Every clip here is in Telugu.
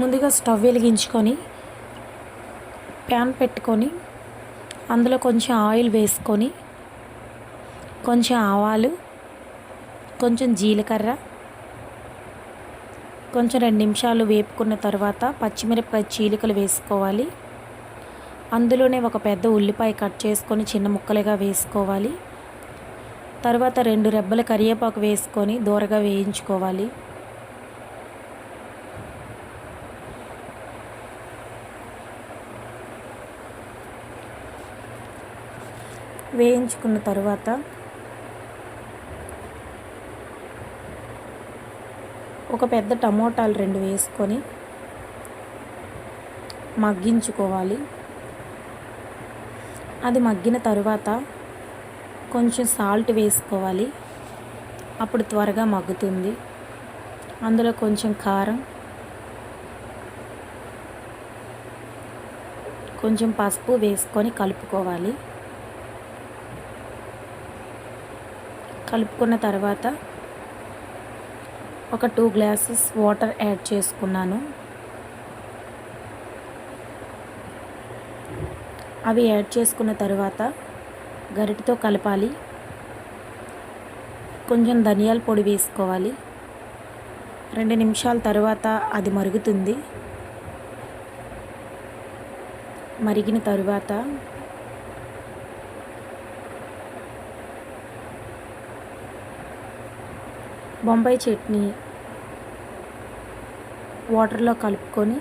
ముందుగా స్టవ్ వెలిగించుకొని ప్యాన్ పెట్టుకొని అందులో కొంచెం ఆయిల్ వేసుకొని కొంచెం ఆవాలు, కొంచెం జీలకర్ర, కొంచెం 2 నిమిషాలు వేపుకున్న తర్వాత పచ్చిమిరపకాయ చీలికలు వేసుకోవాలి. అందులోనే ఒక పెద్ద ఉల్లిపాయ కట్ చేసుకొని చిన్న ముక్కలుగా వేసుకోవాలి. తర్వాత 2 రెబ్బల కరివేపాకు వేసుకొని దూరగా వేయించుకోవాలి. వేయించుకున్న తర్వాత ఒక పెద్ద టమోటాలు 2 వేసుకొని మగ్గించుకోవాలి. అది మగ్గిన తర్వాత కొంచెం సాల్ట్ వేసుకోవాలి. అప్పుడు త్వరగా మగ్గుతుంది. అందులో కొంచెం కారం, కొంచెం పసుపు వేసుకొని కలుపుకోవాలి. కలుపుకున్న తర్వాత ఒక 2 గ్లాసెస్ వాటర్ యాడ్ చేసుకున్నాను. అవి యాడ్ చేసుకున్న తర్వాత గరిటెతో కలపాలి. కొంచెం ధనియాల పొడి వేసుకోవాలి. 2 నిమిషాల తర్వాత అది మరుగుతుంది. మరిగిన తరువాత బొంబాయి చట్నీ వాటర్లో కలుపుకొని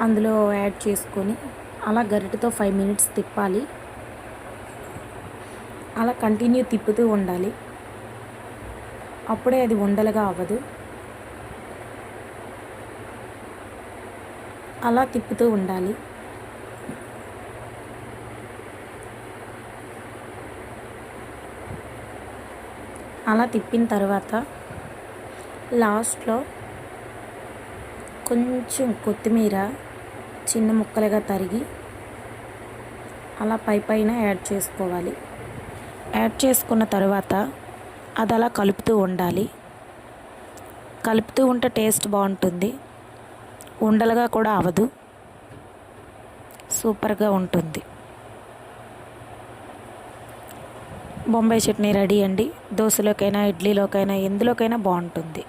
అందులో యాడ్ చేసుకొని అలా గరిటెతో 5 మినిట్స్ తిప్పాలి. అలా కంటిన్యూ తిప్పుతూ ఉండాలి. అప్పుడే అది ఉండలుగా అవ్వదు. అలా తిప్పుతూ ఉండాలి. అలా తిప్పిన తర్వాత లాస్ట్లో కొంచెం కొత్తిమీర చిన్న ముక్కలుగా తరిగి అలా పైన యాడ్ చేసుకోవాలి. యాడ్ చేసుకున్న తర్వాత అది అలా కలుపుతూ ఉండాలి. కలుపుతూ ఉంటే టేస్ట్ బాగుంటుంది. ఉండలుగా కూడా అవ్వదు. సూపర్గా ఉంటుంది. బొంబాయి చట్నీ రెడీ అండి. దోశలోకైనా, ఇడ్లీలోకైనా, ఎందులోకైనా బాగుంటుంది.